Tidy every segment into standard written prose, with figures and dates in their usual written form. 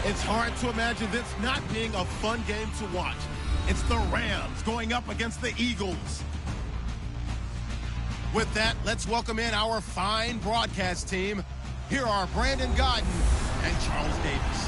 It's hard to imagine this not being a fun game to watch. It's the Rams going up against the Eagles. With that, let's welcome in our fine broadcast team. Here are Brandon Godden and Charles Davis.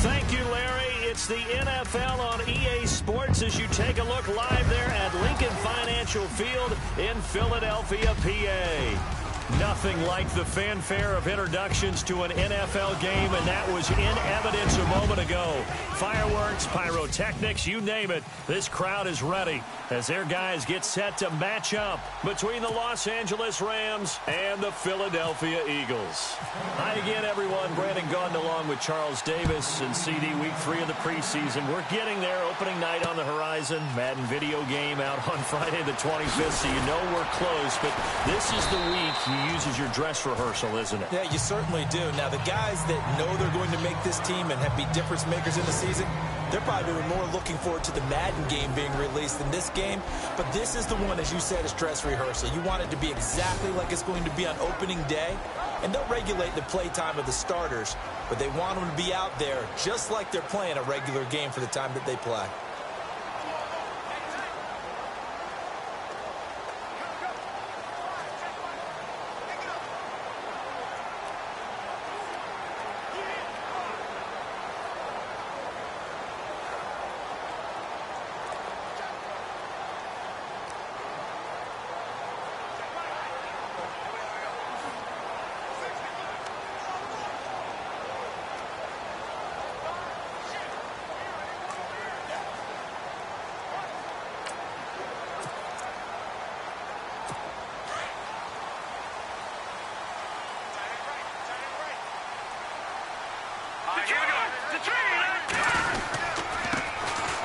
Thank you, Larry. It's the NFL on EA Sports as you take a look live there at Lincoln Financial Field in Philadelphia, PA. Nothing like the fanfare of introductions to an NFL game, and that was in evidence a moment ago. Fireworks, pyrotechnics, you name it. This crowd is ready as their guys get set to match up between the Los Angeles Rams and the Philadelphia Eagles. Hi again, everyone. Brandon Gaudin along with Charles Davis and CD Week 3 of the preseason. We're getting there. Opening night on the horizon. Madden video game out on Friday the 25th, so you know we're close. But this is the week you use as your dress rehearsal, isn't it? Yeah, you certainly do. Now, the guys that know they're going to make this team and be difference makers in the season, they're probably more looking forward to the Madden game being released than this game. But this is the one, as you said, is dress rehearsal. You want it to be exactly like it's going to be on opening day. And they'll regulate the play time of the starters, but they want them to be out there just like they're playing a regular game for the time that they play.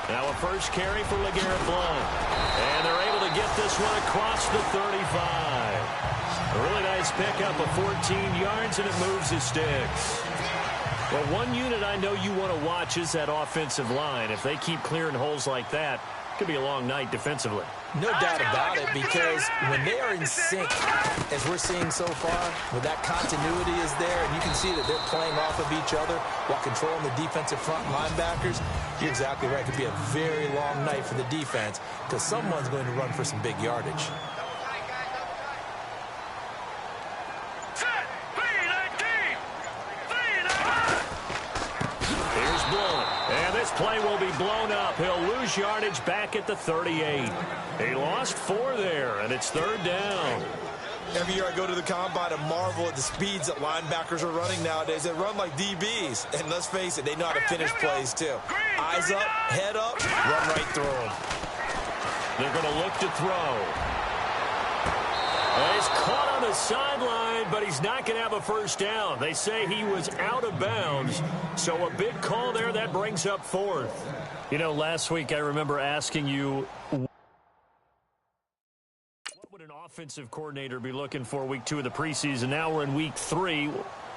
Now a first carry for LeGarrette Blount. And they're able to get this one across the 35. A really nice pickup of 14 yards, and it moves his sticks. Well, one unit I know you want to watch is that offensive line. If they keep clearing holes like that, it could be a long night defensively. No doubt about it, because when they are in sync, as we're seeing so far, where that continuity is there, and you can see that they're playing off of each other while controlling the defensive front linebackers, you're exactly right. It could be a very long night for the defense because someone's going to run for some big yardage. Here's Blount, and this play will be blown up. He'll lose yardage back at the 38. He lost 4 there, and it's 3rd down. Every year I go to the combine and marvel at the speeds that linebackers are running nowadays. They run like DBs. And let's face it, they know how to finish plays too. Eyes up, head up, run right through them. They're going to look to throw. Well, he's caught on the sideline, but he's not going to have a first down. They say he was out of bounds. So a big call there. That brings up 4th. You know, last week I remember asking you, offensive coordinator be looking for week 2 of the preseason. Now we're in week 3.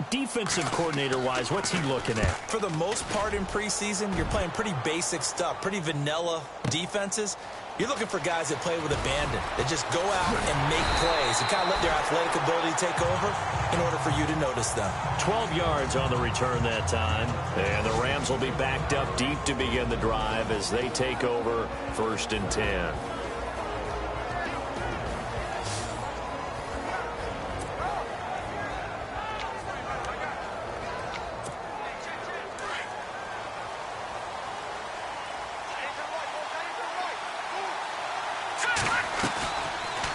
Defensive coordinator-wise, what's he looking at? For the most part in preseason, you're playing pretty basic stuff, pretty vanilla defenses. You're looking for guys that play with abandon, that just go out and make plays and kind of let their athletic ability take over in order for you to notice them. 12 yards on the return that time. And the Rams will be backed up deep to begin the drive as they take over 1st and 10.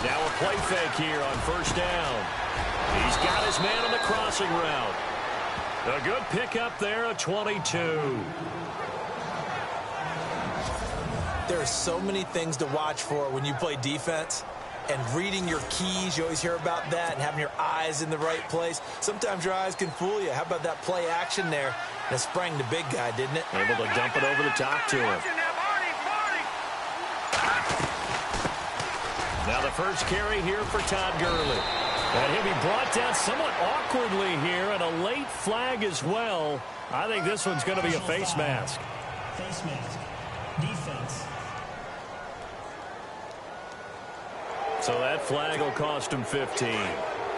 Now a play fake here on 1st down. He's got his man on the crossing route. A good pickup there, a 22. There are so many things to watch for when you play defense. And reading your keys, you always hear about that, and having your eyes in the right place. Sometimes your eyes can fool you. How about that play action there? And it sprang the big guy, didn't it? Able to dump it over the top to him. Now the first carry here for Todd Gurley. And he'll be brought down somewhat awkwardly here, and a late flag as well. I think this one's going to be a face mask. Face mask. Defense. So that flag will cost him 15.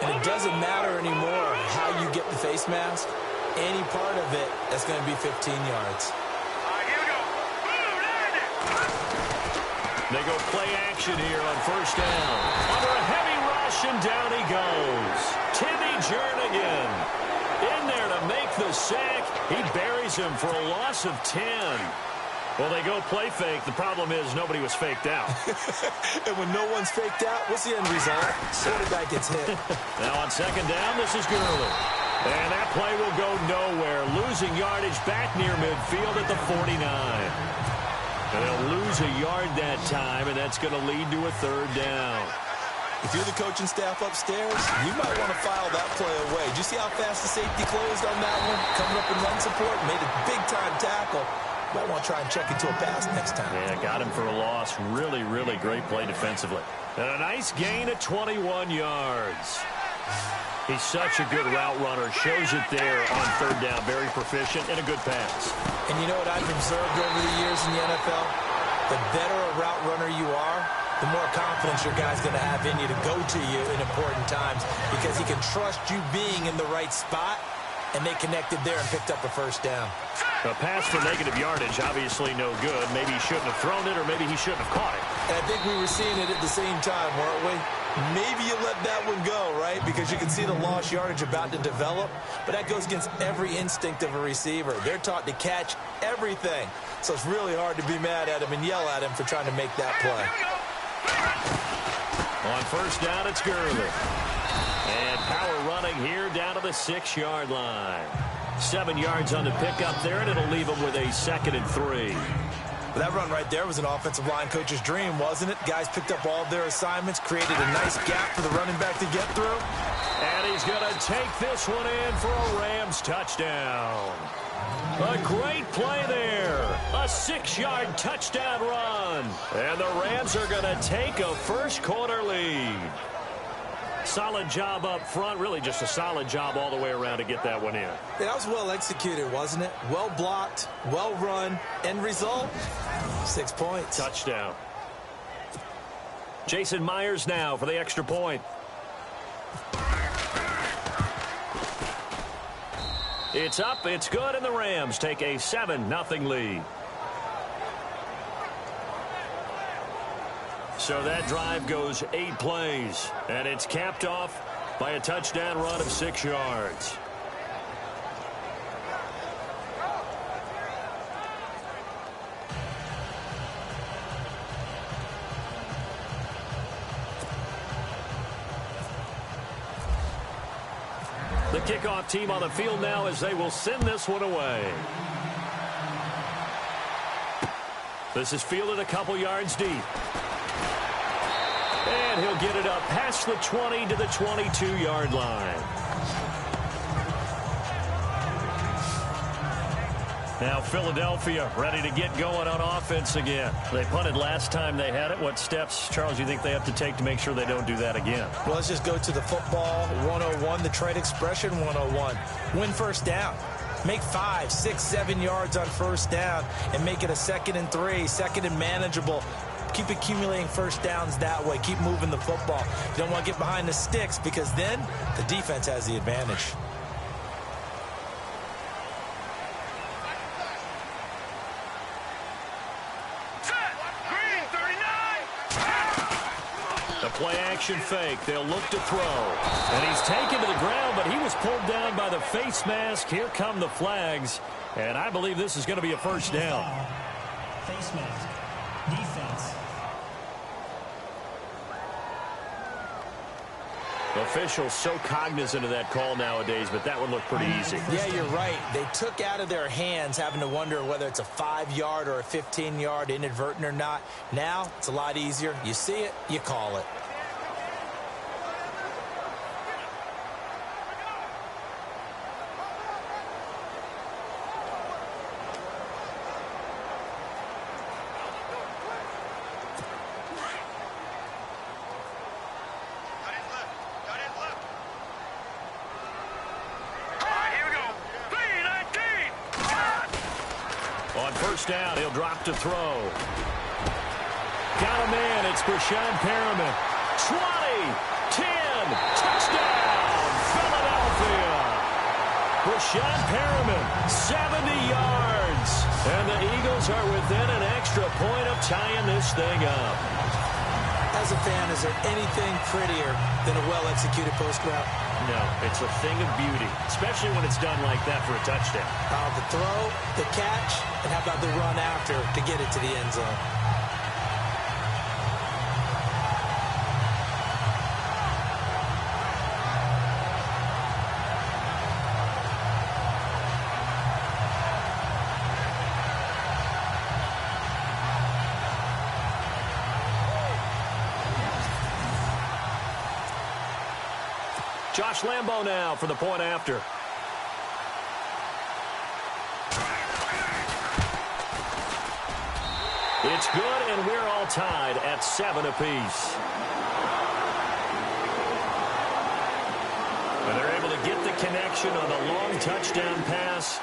And it doesn't matter anymore how you get the face mask. Any part of it, that's going to be 15 yards. They go play action here on first down. Under a heavy rush, and down he goes. Timmy Jernigan in there to make the sack. He buries him for a loss of 10. Well, they go play fake. The problem is nobody was faked out. And when no one's faked out, what's the end result? Quarterback gets hit. Now on second down, this is Gurley. And that play will go nowhere. Losing yardage back near midfield at the 49. And they'll lose a yard that time, and that's going to lead to a third down. If you're the coaching staff upstairs, you might want to file that play away. Did you see how fast the safety closed on that one? Coming up in run support, made a big-time tackle. Might want to try and check into a pass next time. Yeah, got him for a loss. Really, really great play defensively. And a nice gain of 21 yards. He's such a good route runner. Shows it there on third down. Very proficient and a good pass. And you know what I've observed over the years in the NFL? The better a route runner you are, the more confidence your guy's going to have in you to go to you in important times because he can trust you being in the right spot, and they connected there and picked up a first down. A pass for negative yardage, obviously no good. Maybe he shouldn't have thrown it, or maybe he shouldn't have caught it. And I think we were seeing it at the same time, weren't we? Maybe you let that one go, right? Because you can see the lost yardage about to develop. But that goes against every instinct of a receiver. They're taught to catch everything. So it's really hard to be mad at him and yell at him for trying to make that play. On first down, it's Gurley. And power running here down to the 6-yard line. 7 yards on the pickup there, and it'll leave him with a 2nd and 3. That run right there was an offensive line coach's dream, wasn't it? Guys picked up all of their assignments, created a nice gap for the running back to get through. And he's going to take this one in for a Rams touchdown. A great play there. A 6-yard touchdown run. And the Rams are going to take a first-quarter lead. Solid job up front. Really just a solid job all the way around to get that one in. That was well executed, wasn't it? Well blocked, well run. End result, 6 points. Touchdown. Jason Myers now for the extra point. It's up, it's good, and the Rams take a 7-0 lead. So that drive goes 8 plays, and it's capped off by a touchdown run of 6 yards. The kickoff team on the field now as they will send this one away. This is fielded a couple yards deep. And he'll get it up past the 20 to the 22-yard line. Now Philadelphia ready to get going on offense again. They punted last time they had it. What steps, Charles, do you think they have to take to make sure they don't do that again? Well, let's just go to the football 101, the trade expression 101. Win first down. Make 5, 6, 7 yards on first down and make it a 2nd and 3, 2nd and manageable. Keep accumulating first downs that way. Keep moving the football. You don't want to get behind the sticks because then the defense has the advantage. The play action fake. They'll look to throw. And he's taken to the ground, but he was pulled down by the face mask. Here come the flags. And I believe this is going to be a first down. Face mask. Defense. Officials so cognizant of that call nowadays, but that one looked pretty easy. Yeah, you're right. They took out of their hands having to wonder whether it's a 5-yard or a 15-yard, inadvertent or not. Now, it's a lot easier. You see it, you call it. First down, he'll drop to throw. Got him in. It's Brashad Perriman. 20, 10, touchdown. Rashad Perriman, 70 yards. And the Eagles are within an extra point of tying this thing up. As a fan, is there anything prettier than a well-executed post route? No, it's a thing of beauty, especially when it's done like that for a touchdown. The throw, the catch, and how about the run after to get it to the end zone? Josh Lambo now for the point after. It's good, and we're all tied at 7 apiece. And they're able to get the connection on the long touchdown pass.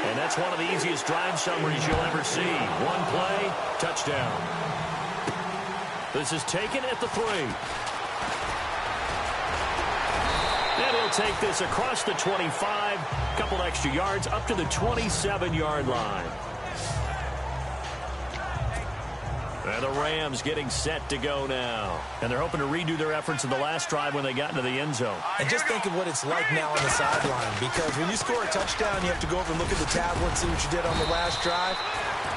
And that's one of the easiest drive summaries you'll ever see. One play, touchdown. This is taken at the 3. And he'll take this across the 25, a couple extra yards, up to the 27-yard line. And the Rams getting set to go now. And they're hoping to redo their efforts in the last drive when they got into the end zone. And just think of what it's like now on the sideline, because when you score a touchdown, you have to go over and look at the tablet and see what you did on the last drive.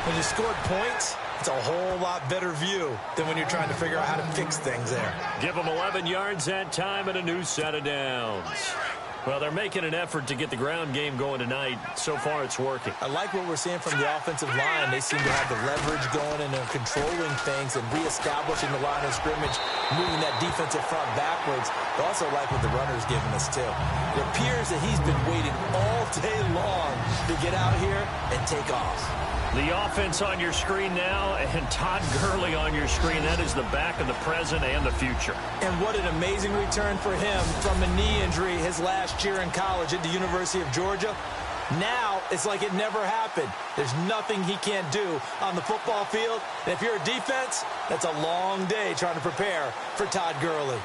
When you scored points, it's a whole lot better view than when you're trying to figure out how to fix things there. Give them 11 yards that time and a new set of downs. Well, they're making an effort to get the ground game going tonight. So far, it's working. I like what we're seeing from the offensive line. They seem to have the leverage going and they're controlling things and reestablishing the line of scrimmage, moving that defensive front backwards. I also like what the runner's giving us, too. It appears that he's been waiting all day long to get out here and take off. The offense on your screen now, and Todd Gurley on your screen. That is the back of the present and the future. And what an amazing return for him from a knee injury his last year in college at the University of Georgia. Now, it's like it never happened. There's nothing he can't do on the football field. And if you're a defense, that's a long day trying to prepare for Todd Gurley.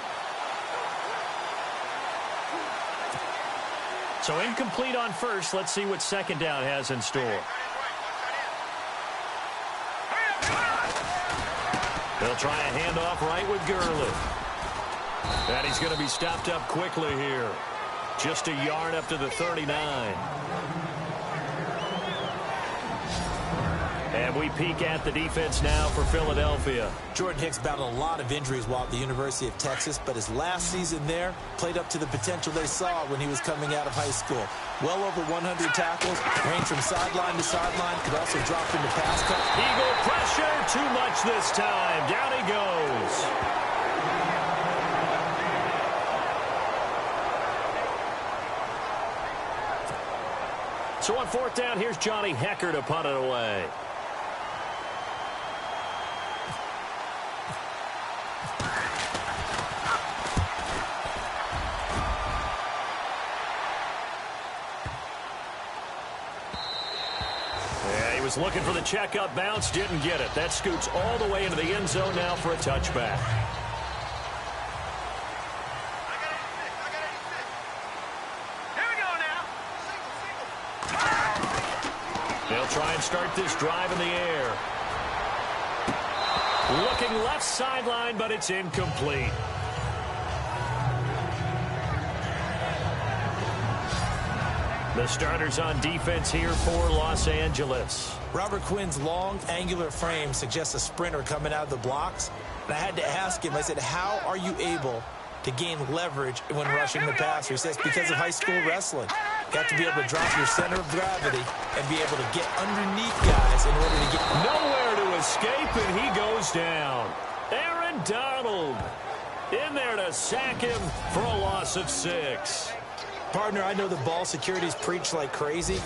So incomplete on first. Let's see what second down has in store. They'll try a handoff right with Gurley. And he's going to be stopped up quickly here. Just a yard up to the 39. And we peek at the defense now for Philadelphia. Jordan Hicks battled a lot of injuries while at the University of Texas, but his last season there played up to the potential they saw when he was coming out of high school. Well over 100 tackles, ranged from sideline to sideline, could also drop into pass cut. Eagle pressure, too much this time. Down he goes. So on fourth down, here's Johnny Hekker to punt it away. Was looking for the checkup bounce, didn't get it. That scoots all the way into the end zone now for a touchback. Here we go now. They'll try and start this drive in the air. Looking left sideline, but it's incomplete. The starters on defense here for Los Angeles. Robert Quinn's long, angular frame suggests a sprinter coming out of the blocks. And I had to ask him, I said, how are you able to gain leverage when rushing the passer? He says, because of high school wrestling. You have to be able to drop your center of gravity and be able to get underneath guys in order to get... Nowhere to escape, and he goes down. Aaron Donald in there to sack him for a loss of 6. Partner, I know the ball security's preached like crazy,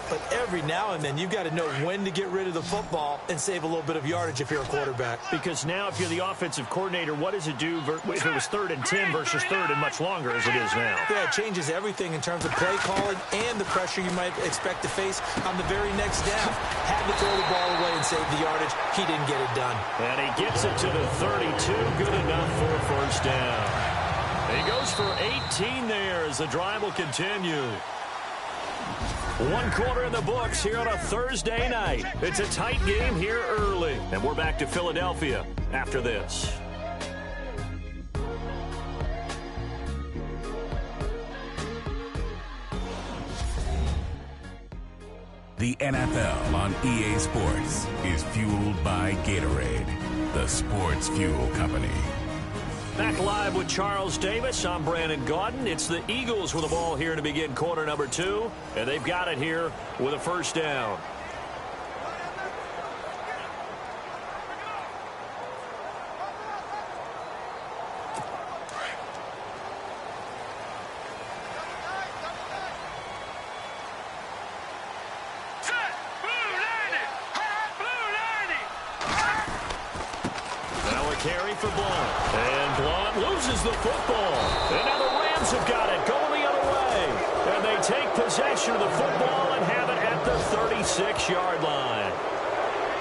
but every now and then you've got to know when to get rid of the football and save a little bit of yardage if you're a quarterback. Because now if you're the offensive coordinator, what does it do if it was 3rd and 10 versus 3rd and much longer as it is now? Yeah, it changes everything in terms of play calling and the pressure you might expect to face on the very next down. Had to throw the ball away and save the yardage. He didn't get it done. And he gets it to the 32. Good enough for a first down. He goes for 18 there as the drive will continue. One quarter in the books here on a Thursday night. It's a tight game here early. And we're back to Philadelphia after this. The NFL on EA Sports is fueled by Gatorade, the sports fuel company. Back live with Charles Davis. I'm Brandon Gaudin. It's the Eagles with the ball here to begin quarter number 2. And they've got it here with a first down. Carry for Blount. And Blount loses the football. And now the Rams have got it going the other way. And they take possession of the football and have it at the 36-yard line.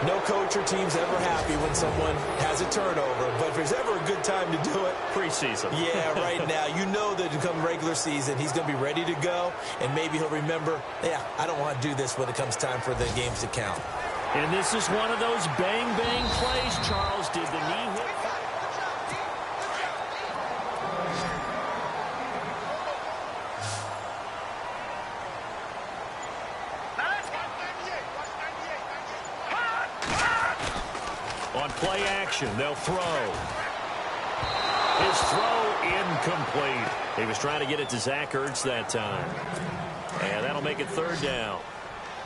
No coach or team's ever happy when someone has a turnover. But if there's ever a good time to do it, preseason. Yeah, right now. You know that come regular season, he's going to be ready to go. And maybe he'll remember, yeah, I don't want to do this when it comes time for the games to count. And this is one of those bang-bang plays. Charles did the knee hit. On play action, they'll throw. His throw incomplete. He was trying to get it to Zach Ertz that time. And that'll make it third down.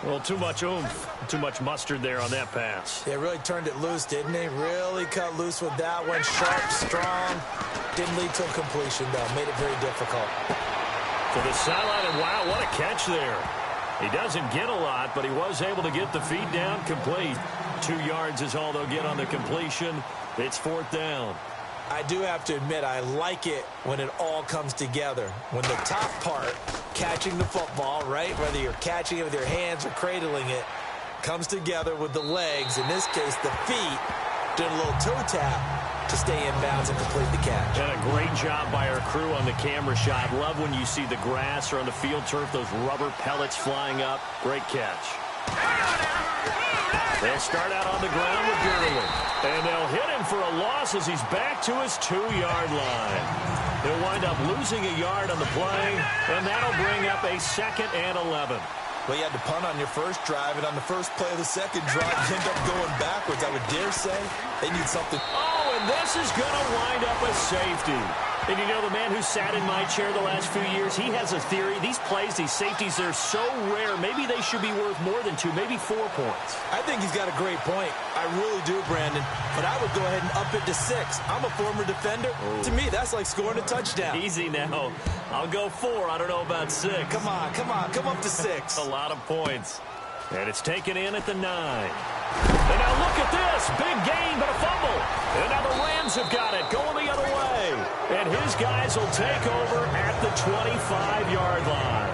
Well, too much oomph, too much mustard there on that pass. They really turned it loose, didn't they? Really cut loose with that one. Sharp, strong. Didn't lead to a completion, though. Made it very difficult. To the sideline, and wow, what a catch there. He doesn't get a lot, but he was able to get the feed down complete. 2 yards is all they'll get on the completion. It's fourth down. I do have to admit, I like it when it all comes together. When the top part, catching the football, right, whether you're catching it with your hands or cradling it, comes together with the legs, in this case the feet, did a little toe tap to stay in bounds and complete the catch. And a great job by our crew on the camera shot. Love when you see the grass or on the field turf, those rubber pellets flying up. Great catch. They'll start out on the ground with Gurley. And they'll hit him for a loss as he's back to his 2-yard line. They'll wind up losing a yard on the play, and that'll bring up a 2nd and 11. Well, you had to punt on your first drive, and on the first play of the second drive, you end up going backwards. I would dare say they need something. Oh, and this is going to wind up a safety. And you know, the man who sat in my chair the last few years, he has a theory. These plays, these safeties, they're so rare. Maybe they should be worth more than 2, maybe 4 points. I think he's got a great point. I really do, Brandon. But I would go ahead and up it to 6. I'm a former defender. Oh. To me, that's like scoring a touchdown. Easy now. I'll go 4. I don't know about 6. Come on. Come up to 6. A lot of points. And it's taken in at the 9. And now look at this. Big gain, but a fumble. And now the Rams have got it going the other way. And his guys will take over at the 25-yard line.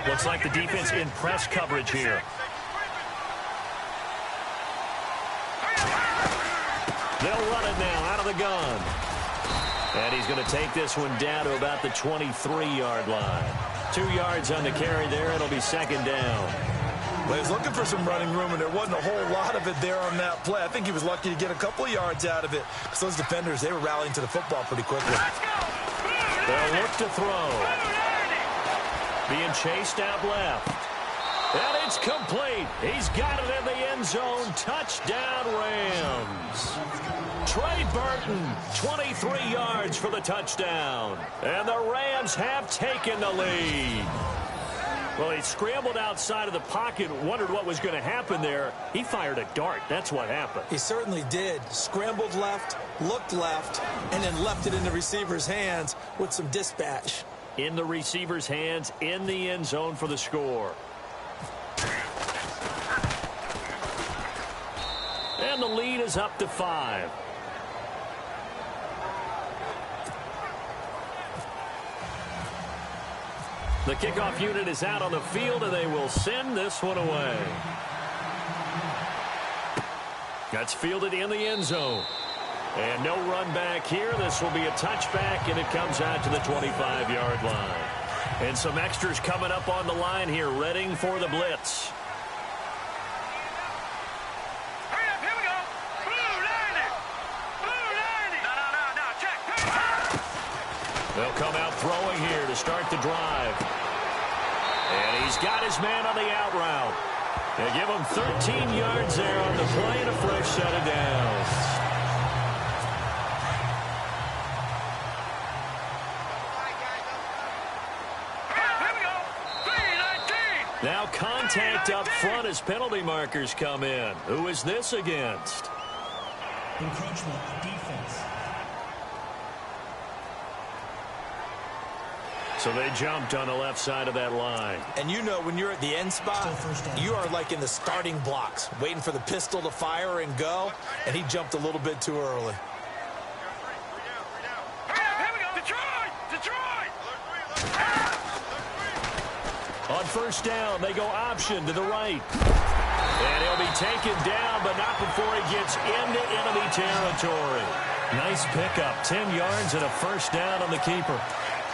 Looks like the defense in press coverage here. They'll run it now out of the gun. And he's going to take this one down to about the 23-yard line. 2 yards on the carry there. It'll be 2nd down. Well, he was looking for some running room, and there wasn't a whole lot of it there on that play. I think he was lucky to get a couple of yards out of it, because those defenders, they were rallying to the football pretty quickly. They'll look to throw. Being chased out left. And it's complete. He's got it in the end zone. Touchdown, Rams. Trey Burton, 23 yards for the touchdown. And the Rams have taken the lead. Well, he scrambled outside of the pocket, wondered what was going to happen there. He fired a dart. That's what happened. He certainly did. Scrambled left, looked left, and then left it in the receiver's hands with some dispatch. In the receiver's hands, in the end zone for the score. And the lead is up to 5. The kickoff unit is out on the field, and they will send this one away. That's fielded in the end zone. And no run back here. This will be a touchback, and it comes out to the 25-yard line. And some extras coming up on the line here, readying for the blitz. Hurry up, here we go. Blue 90. Blue 90. No, check. They'll come out throwing here to start the drive. And he's got his man on the out route. They give him 13 yards there on the play and a fresh set of downs. Now contact up front as penalty markers come in. Who is this against? Encroachment defense. So they jumped on the left side of that line. And you know when you're at the end spot, you are like in the starting blocks, waiting for the pistol to fire and go, and he jumped a little bit too early. Here we go. Detroit! On first down, they go option to the right. And he'll be taken down, but not before he gets into enemy territory. Nice pickup, 10 yards and a first down on the keeper.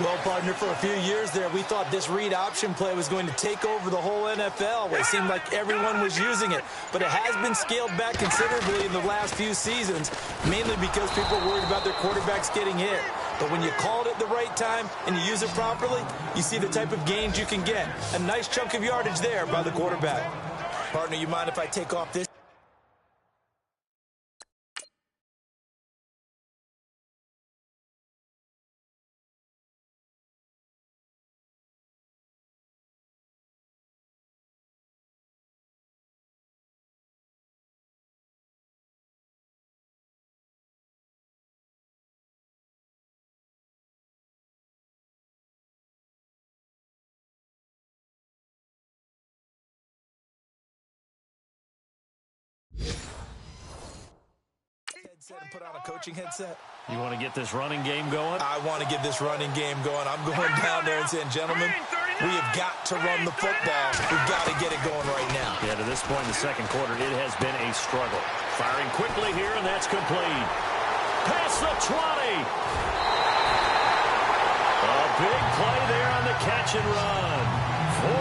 Well, partner, for a few years there, we thought this read option play was going to take over the whole NFL. It seemed like everyone was using it. But it has been scaled back considerably in the last few seasons, mainly because people are worried about their quarterbacks getting hit. But when you call it at the right time and you use it properly, you see the type of gains you can get. A nice chunk of yardage there by the quarterback. Partner, you mind if I take off this? And put on a coaching headset. You want to get this running game going? I want to get this running game going. I'm going down there and saying, gentlemen, we have got to run the football. We've got to get it going right now. Yeah, to this point in the second quarter, it has been a struggle. Firing quickly here, and that's complete. Past the 20. A big play there on the catch and run.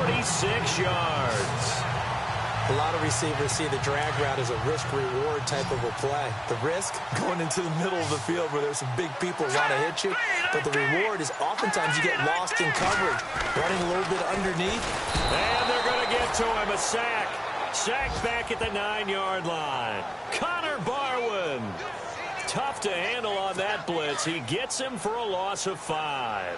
46 yards. A lot of receivers see the drag route as a risk-reward type of a play. The risk, going into the middle of the field where there's some big people who want to hit you. But the reward is oftentimes you get lost in coverage, running a little bit underneath. And they're going to get to him, a sack. Sacked back at the 9-yard line. Connor Barwin. Tough to handle on that blitz. He gets him for a loss of 5.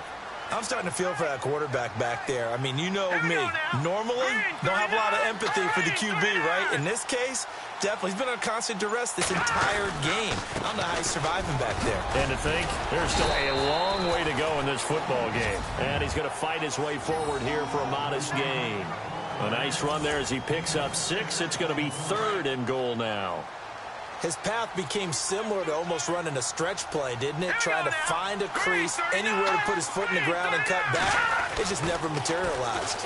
I'm starting to feel for that quarterback back there. I mean, you know me. Normally, don't have a lot of empathy for the QB, right? In this case, definitely. He's been on constant duress this entire game. I don't know how he's surviving back there. And to think, there's still a long way to go in this football game. And he's going to fight his way forward here for a modest gain. A nice run there as he picks up 6. It's going to be 3rd and goal now. His path became similar to almost running a stretch play, didn't it? Trying to find a crease, anywhere to put his foot in the ground and cut back. It just never materialized.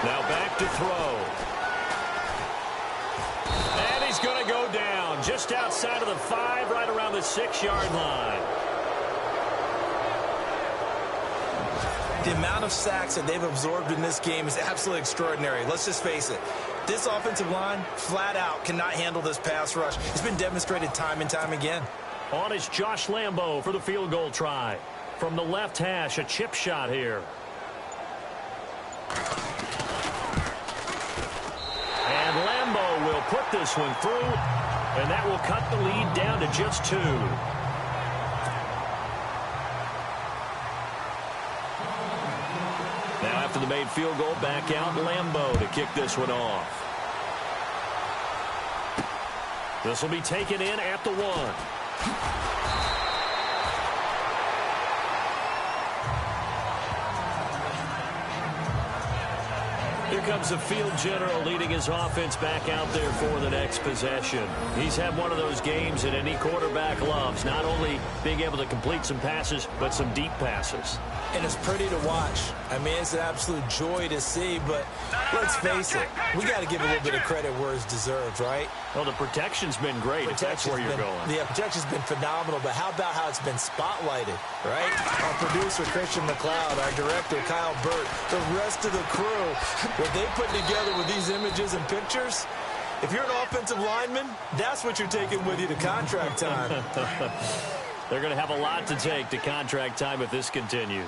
Now back to throw. And he's going to go down just outside of the 5, right around the 6-yard line. The amount of sacks that they've absorbed in this game is absolutely extraordinary. Let's just face it. This offensive line, flat out, cannot handle this pass rush. It's been demonstrated time and time again. On is Josh Lambo for the field goal try. From the left hash, a chip shot here. And Lambo will put this one through, and that will cut the lead down to just 2. Now after the made field goal, back out Lambo to kick this one off. This will be taken in at the 1. Here comes the field general leading his offense back out there for the next possession. He's had one of those games that any quarterback loves, not only being able to complete some passes, but some deep passes. And it's pretty to watch. I mean, it's an absolute joy to see, but let's face it, we got to give a little bit of credit where it's deserved, right? Well, the protection's been great, if that's where you're going. Yeah, protection's been phenomenal, but how about how it's been spotlighted, right? Our producer, Christian McLeod, our director, Kyle Burt, the rest of the crew, what they put together with these images and pictures, if you're an offensive lineman, that's what you're taking with you to contract time. They're going to have a lot to take to contract time if this continues.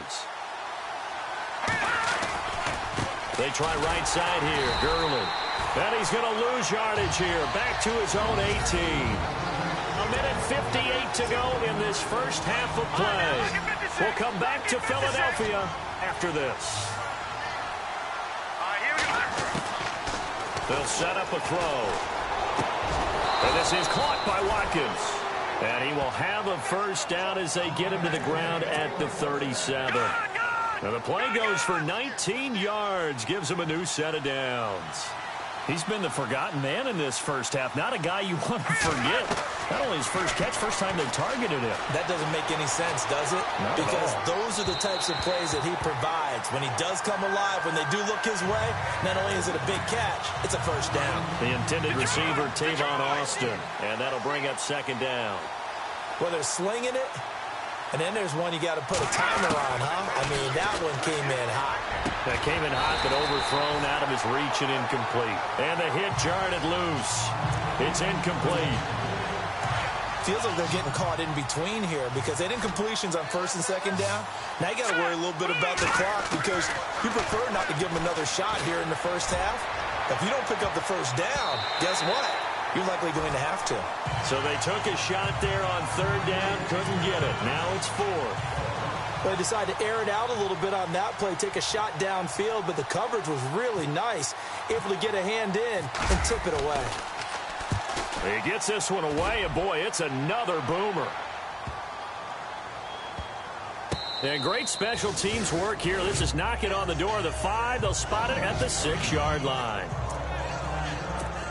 They try right side here. Gurley. And he's going to lose yardage here. Back to his own 18. A minute 58 to go in this first half of play. We'll come back to Philadelphia after this. They'll set up a throw. And this is caught by Watkins. And he will have a first down as they get him to the ground at the 37. Now the play goes for 19 yards, gives him a new set of downs. He's been the forgotten man in this first half. Not a guy you want to forget. Not only his first catch, first time they targeted him. That doesn't make any sense, does it? Not because those are the types of plays that he provides. When he does come alive, when they do look his way, not only is it a big catch, it's a first down. The intended receiver, Tavon Austin. And that'll bring up second down. Well, they're slinging it. And then there's one you got to put a timer on, huh? I mean, that one came in hot. That came in hot, but overthrown out of his reach and incomplete. And the hit jarred it loose. It's incomplete. Feels like they're getting caught in between here because they didn't completions on first and second down. Now you got to worry a little bit about the clock because you prefer not to give them another shot here in the first half. If you don't pick up the first down, guess what? You're likely going to have to. So they took a shot there on third down, couldn't get it. Now it's fourth. Well, they decided to air it out a little bit on that play, take a shot downfield, but the coverage was really nice, able to get a hand in and tip it away. He gets this one away, and boy, it's another boomer. And great special teams work here. This is knocking on the door of the 5. They'll spot it at the 6-yard line.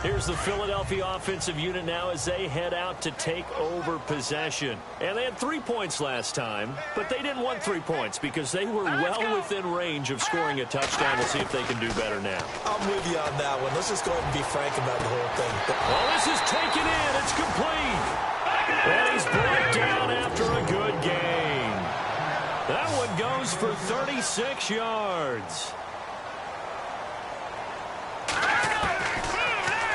Here's the Philadelphia offensive unit now as they head out to take over possession. And they had 3 points last time, but they didn't want 3 points because they were well within range of scoring a touchdown. We'll see if they can do better now. I'm with you on that one. Let's just go ahead and be frank about the whole thing. Well, this is taken in. It's complete. And he's brought down after a good gain. That one goes for 36 yards.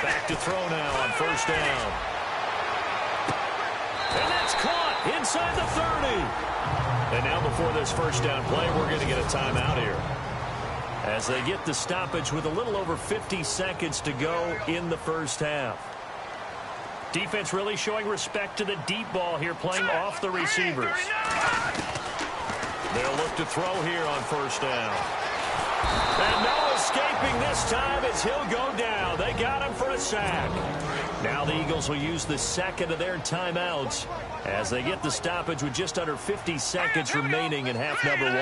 Back to throw now on first down. And that's caught inside the 30. And now before this first down play, we're going to get a timeout here. As they get the stoppage with a little over 50 seconds to go in the first half. Defense really showing respect to the deep ball here, playing off the receivers. They'll look to throw here on first down. And no escaping this time as he'll go down. They got him for a sack. Now the Eagles will use the second of their timeouts as they get the stoppage with just under 50 seconds remaining in half number 1.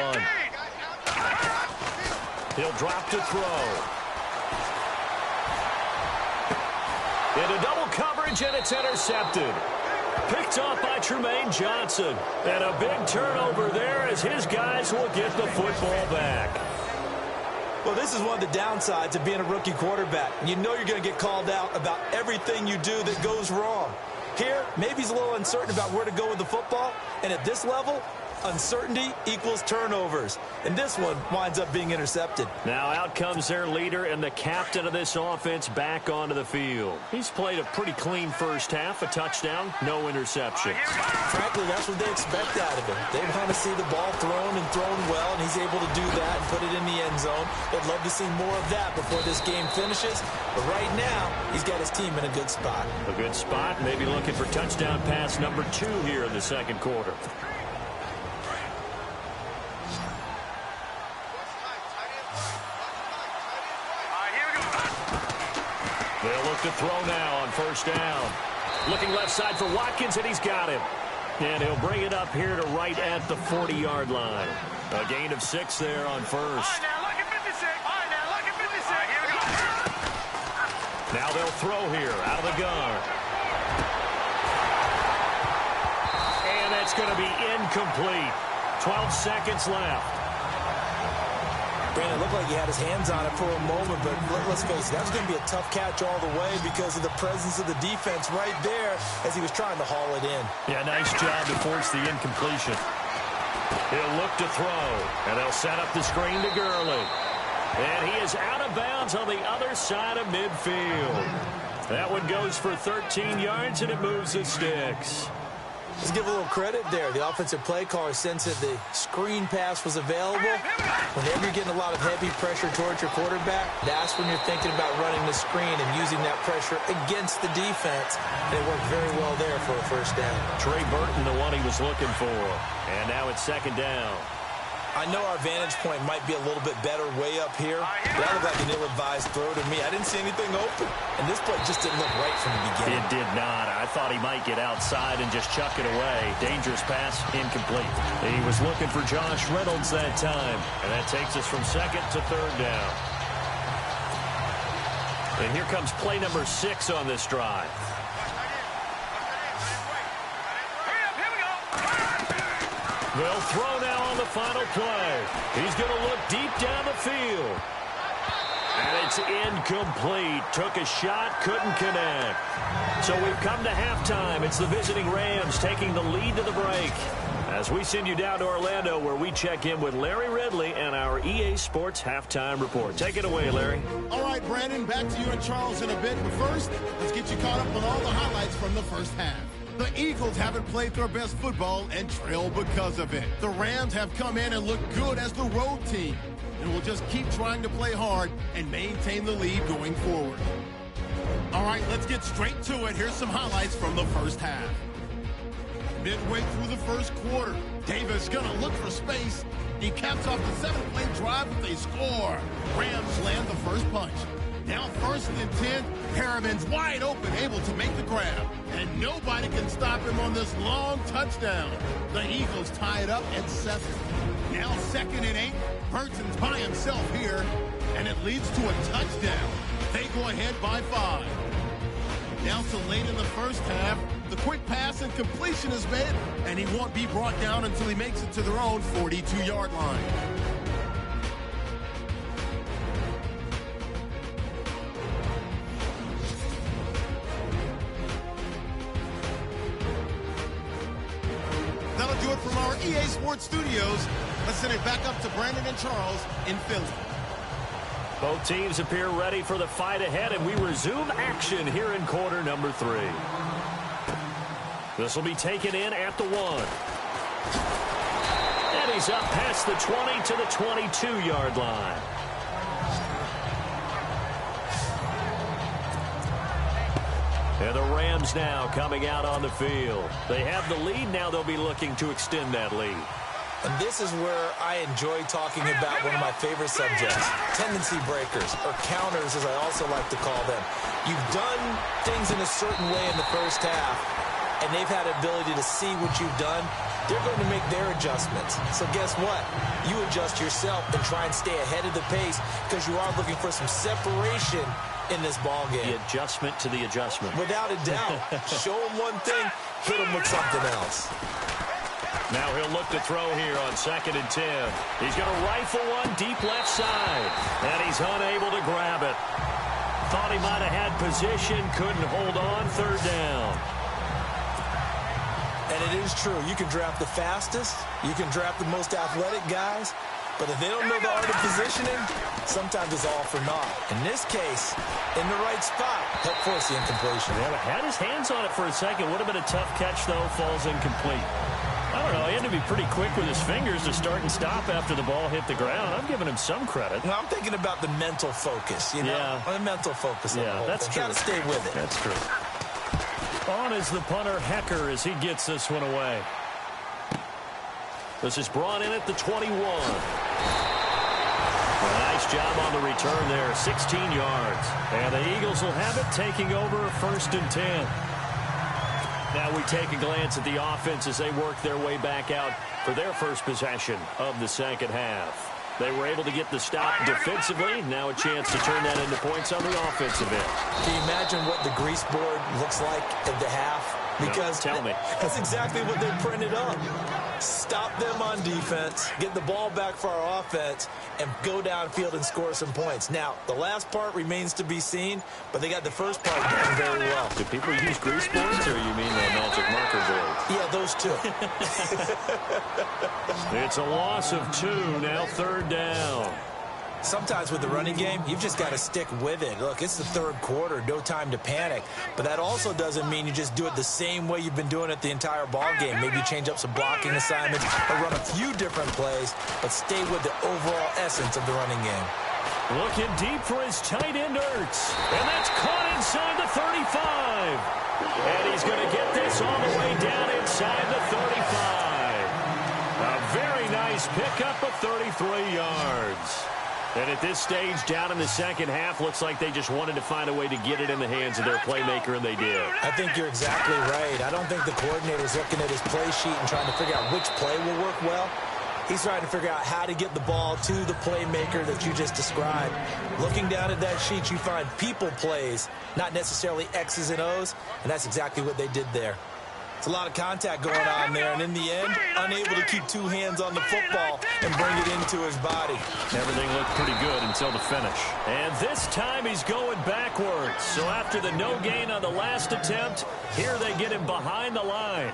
He'll drop to throw. Into double coverage, and it's intercepted. Picked off by Tremaine Johnson. And a big turnover there as his guys will get the football back. Well, this is one of the downsides of being a rookie quarterback. You know you're going to get called out about everything you do that goes wrong. Here, maybe he's a little uncertain about where to go with the football. And at this level, uncertainty equals turnovers. And this one winds up being intercepted. Now out comes their leader and the captain of this offense back onto the field. He's played a pretty clean first half, a touchdown, no interceptions. Frankly, that's what they expect out of him. They want to see the ball thrown and thrown well, and he's able to do that and put it in the end zone. They'd love to see more of that before this game finishes. But right now, he's got his team in a good spot. A good spot, maybe looking for touchdown pass number 2 here in the second quarter. They'll look to throw now on first down. Looking left side for Watkins, and he's got him. And he'll bring it up here to right at the 40-yard line. A gain of 6 there on first. All right, now look at 56. All right, now look at 56. Now they'll throw here out of the gun. And that's going to be incomplete. 12 seconds left. Brandon, it looked like he had his hands on it for a moment, but let's face it, that was going to be a tough catch all the way because of the presence of the defense right there as he was trying to haul it in. Yeah, nice job to force the incompletion. He'll look to throw, and they'll set up the screen to Gurley. And he is out of bounds on the other side of midfield. That one goes for 13 yards, and it moves the sticks. Let's give a little credit there. The offensive play caller sensed that the screen pass was available. Whenever you're getting a lot of heavy pressure towards your quarterback, that's when you're thinking about running the screen and using that pressure against the defense. And it worked very well there for a first down. Trey Burton, the one he was looking for. And now it's second down. I know our vantage point might be a little bit better way up here, but that looked like an ill-advised throw to me. I didn't see anything open, and this play just didn't look right from the beginning. It did not. I thought he might get outside and just chuck it away. Dangerous pass, incomplete. He was looking for Josh Reynolds that time, and that takes us from second to third down. And here comes play number 6 on this drive. They'll throw now on the final play. He's going to look deep down the field. And it's incomplete. Took a shot, couldn't connect. So we've come to halftime. It's the visiting Rams taking the lead to the break. As we send you down to Orlando, where we check in with Larry Ridley and our EA Sports Halftime Report. Take it away, Larry. All right, Brandon, back to you and Charles in a bit. But first, let's get you caught up on all the highlights from the first half. The Eagles haven't played their best football and trail because of it. The Rams have come in and looked good as the road team, and will just keep trying to play hard and maintain the lead going forward. All right, let's get straight to it. Here's some highlights from the first half. Midway through the first quarter, Davis gonna look for space. He caps off the 7-play drive with a score. Rams land the first punch. Now first and 10, Perriman's wide open, able to make the grab. And nobody can stop him on this long touchdown. The Eagles tie it up at 7. Now second and 8, Burton's by himself here, and it leads to a touchdown. They go ahead by 5. Now to late in the first half, the quick pass and completion is made, and he won't be brought down until he makes it to their own 42-yard line. That'll do it from our EA Sports Studios. Let's send it back up to Brandon and Charles in Philly. Both teams appear ready for the fight ahead, and we resume action here in quarter number 3. This will be taken in at the 1. And he's up past the 20 to the 22-yard line. And the Rams now coming out on the field. They have the lead. Now they'll be looking to extend that lead. And this is where I enjoy talking about one of my favorite subjects, tendency breakers, or counters as I also like to call them. You've done things in a certain way in the first half, and they've had ability to see what you've done. They're going to make their adjustments. So guess what? You adjust yourself and try and stay ahead of the pace because you are looking for some separation in this ball game. The adjustment to the adjustment. Without a doubt. Show them one thing, hit them with something else. Now he'll look to throw here on second and 10. He's going to rifle one deep left side, and he's unable to grab it. Thought he might have had position, couldn't hold on, third down. And it is true. You can draft the fastest, you can draft the most athletic guys, but if they don't know the art of positioning, sometimes it's all for naught. In this case, in the right spot, helped force the incompletion. Yeah, had his hands on it for a second. Would have been a tough catch, though. Falls incomplete. I don't know. He had to be pretty quick with his fingers to start and stop after the ball hit the ground. I'm giving him some credit. Well, I'm thinking about the mental focus, you know? Yeah. The mental focus. Yeah, that's true. Got to stay with it. That's true. On is the punter, Hecker, as he gets this one away. This is brought in at the 21. Well, nice job on the return there, 16 yards. And the Eagles will have it, taking over first and 10. Now we take a glance at the offense as they work their way back out for their first possession of the second half. They were able to get the stop defensively. Now a chance to turn that into points on the offensive end. Can you imagine what the grease board looks like at the half? Because no, tell me. That's exactly what they printed up. Stop them on defense, get the ball back for our offense, and go downfield and score some points. Now, the last part remains to be seen, but they got the first part done very well. Do people use grease boards, or you mean the magic marker boards? Yeah, those two. It's a loss of 2, now 3rd down. Sometimes with the running game, you've just got to stick with it. Look, it's the 3rd quarter, no time to panic. But that also doesn't mean you just do it the same way you've been doing it the entire ball game. Maybe you change up some blocking assignments or run a few different plays, but stay with the overall essence of the running game. Looking deep for his tight end, Ertz. And that's caught inside the 35. And he's going to get this all the way down inside the 35. A very nice pickup of 33 yards. And at this stage, down in the second half, looks like they just wanted to find a way to get it in the hands of their playmaker, and they did. I think you're exactly right. I don't think the coordinator's looking at his play sheet and trying to figure out which play will work well. He's trying to figure out how to get the ball to the playmaker that you just described. Looking down at that sheet, you find people plays, not necessarily X's and O's, and that's exactly what they did there. It's a lot of contact going on there, and in the end, unable to keep 2 hands on the football and bring it into his body. Everything looked pretty good until the finish. And this time he's going backwards. So after the no gain on the last attempt, here they get him behind the line.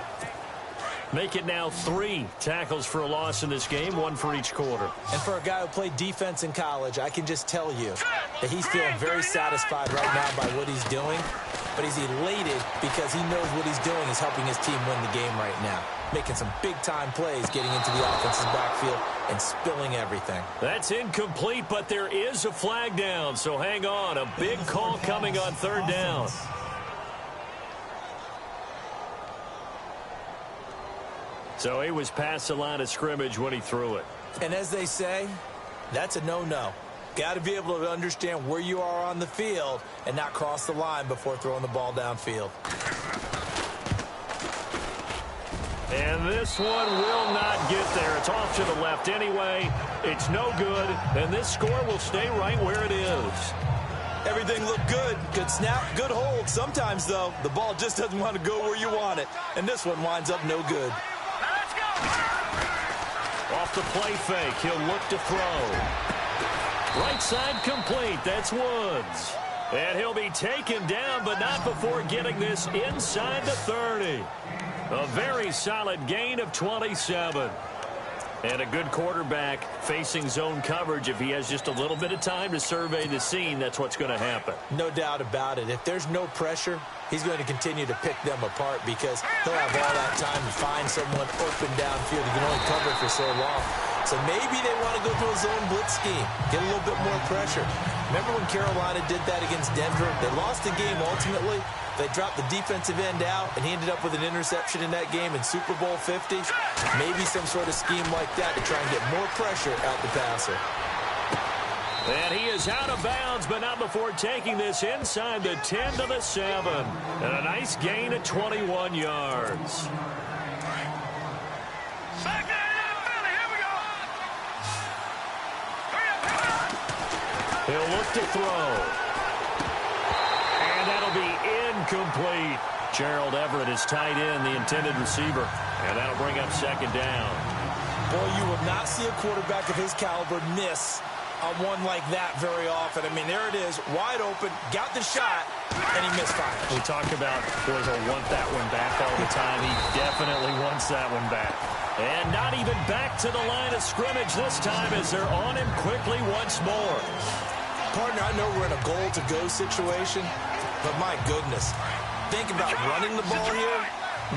Make it now 3 tackles for a loss in this game, 1 for each quarter. And for a guy who played defense in college, I can just tell you that he's feeling very satisfied right now by what he's doing. But he's elated because he knows what he's doing is helping his team win the game right now. Making some big-time plays, getting into the offense's backfield and spilling everything. That's incomplete, but there is a flag down, so hang on. A big call coming on 3rd down. So he was past the line of scrimmage when he threw it. And as they say, that's a no-no. Got to be able to understand where you are on the field and not cross the line before throwing the ball downfield. And this one will not get there. It's off to the left anyway. It's no good, and this score will stay right where it is. Everything looked good. Good snap, good hold. Sometimes, though, the ball just doesn't want to go where you want it. And this one winds up no good. Off the play fake, he'll look to throw. Right side complete, that's Woods. And he'll be taken down, but not before getting this inside the 30. A very solid gain of 27. And a good quarterback facing zone coverage. If he has just a little bit of time to survey the scene, that's what's going to happen. No doubt about it. If there's no pressure, he's going to continue to pick them apart because he'll have all that time to find someone open downfield. He can only cover for so long. So maybe they want to go to a zone blitz scheme, get a little bit more pressure. Remember when Carolina did that against Denver? They lost the game ultimately. They dropped the defensive end out, and he ended up with an interception in that game in Super Bowl 50. Maybe some sort of scheme like that to try and get more pressure out the passer. And he is out of bounds, but not before taking this inside the 10 to the 7. And a nice gain of 21 yards. Back there, Philly, here we go. He'll look to throw. And that'll be incomplete. Gerald Everett is tied in, the intended receiver. And that'll bring up 2nd down. Boy, you will not see a quarterback of his caliber miss on one like that very often. I mean, there it is, wide open, got the shot, and he misfired. We talk about boys will want that one back all the time. He definitely wants that one back. And not even back to the line of scrimmage this time as they're on him quickly once more. Partner, I know we're in a goal-to-go situation, but my goodness, think about running the ball here.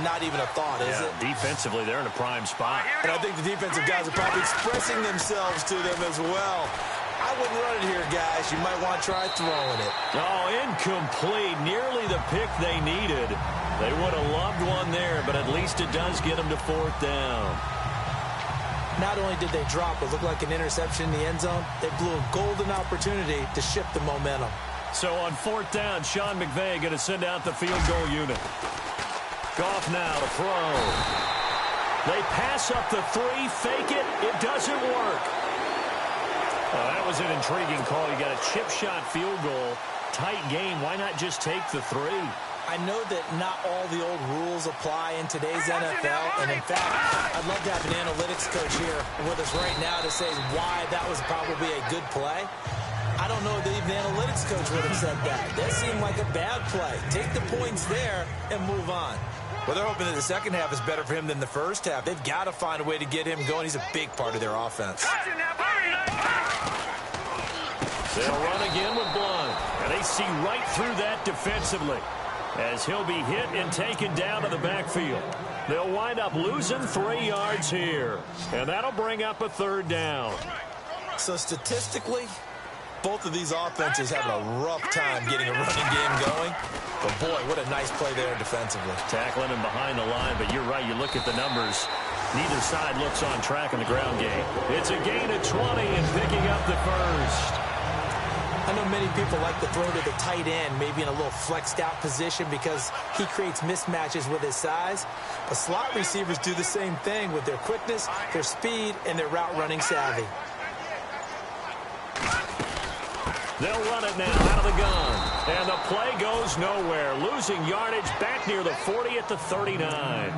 Not even a thought, is it? Defensively, they're in a prime spot. And I think the defensive guys are probably expressing themselves to them as well. I wouldn't run it here, guys. You might want to try throwing it. Oh, incomplete. Nearly the pick they needed. They would have loved one there, but at least it does get them to 4th down. Not only did they drop what looked like an interception in the end zone, they blew a golden opportunity to shift the momentum. So on 4th down, Sean McVay going to send out the field goal unit. Goff now to throw. They pass up the 3, fake it. It doesn't work. That was an intriguing call. You got a chip shot field goal. Tight game. Why not just take the 3? I know that not all the old rules apply in today's NFL, and in fact, I'd love to have an analytics coach here with us right now to say why that was probably a good play. I don't know if even the analytics coach would have said that. That seemed like a bad play. Take the points there and move on. Well, they're hoping that the second half is better for him than the first half. They've got to find a way to get him going. He's a big part of their offense. They'll run again with Blunt, and they see right through that defensively, as he'll be hit and taken down to the backfield. They'll wind up losing 3 yards here, and that'll bring up a 3rd down. So statistically, both of these offenses having a rough time getting a running game going. But boy, what a nice play there defensively. Tackling him behind the line, but you're right, you look at the numbers. Neither side looks on track in the ground game. It's a gain of 20 and picking up the first. I know many people like to throw to the tight end, maybe in a little flexed out position because he creates mismatches with his size. But slot receivers do the same thing with their quickness, their speed, and their route running savvy. They'll run it now out of the gun. And the play goes nowhere. Losing yardage back near the 40 at the 39.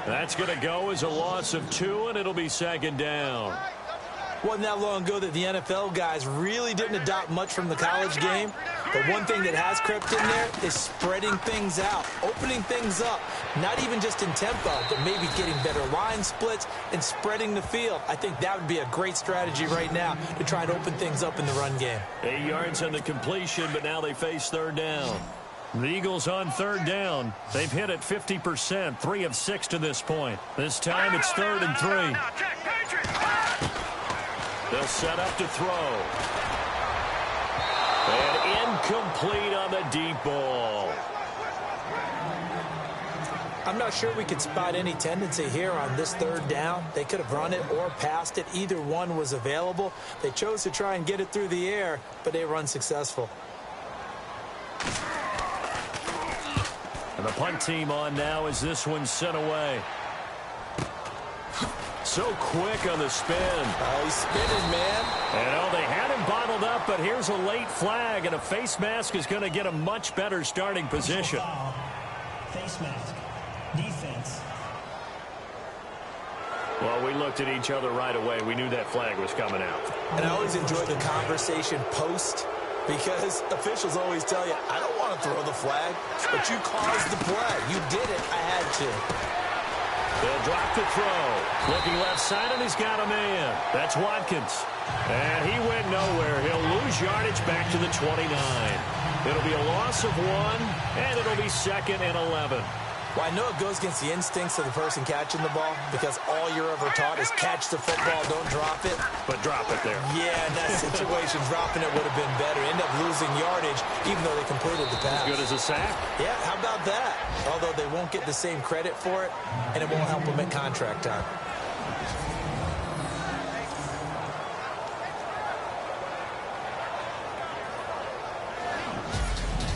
That's going to go as a loss of 2, and it'll be 2nd down. Wasn't that long ago that the NFL guys really didn't adopt much from the college game. But one thing that has crept in there is spreading things out, opening things up, not even just in tempo, but maybe getting better line splits and spreading the field. I think that would be a great strategy right now to try and open things up in the run game. 8 yards on the completion, but now they face 3rd down. The Eagles on 3rd down. They've hit it 50%, 3 of 6 to this point. This time it's 3rd and 3. They'll set up to throw. And incomplete on the deep ball. I'm not sure we could spot any tendency here on this 3rd down. They could have run it or passed it. Either one was available. They chose to try and get it through the air, but they were unsuccessful. And the punt team on now as this one's sent away. So quick on the spin. Oh, he's spinning, man. And they had him bottled up, but here's a late flag, and a face mask is going to get a much better starting position. Face mask. Defense. Well, we looked at each other right away. We knew that flag was coming out. And I always enjoy the conversation post, because officials always tell you, I don't want to throw the flag, but you caused the play. You did it. I had to. They'll drop the throw. Looking left side, and he's got a man. That's Watkins. And he went nowhere. He'll lose yardage back to the 29. It'll be a loss of 1, and it'll be 2nd and 11. Well, I know it goes against the instincts of the person catching the ball because all you're ever taught is catch the football, don't drop it. But drop it there. Yeah, in that situation, dropping it would have been better. End up losing yardage even though they completed the pass. As good as a sack? Yeah, how about that? Although they won't get the same credit for it, and it won't help them at contract time.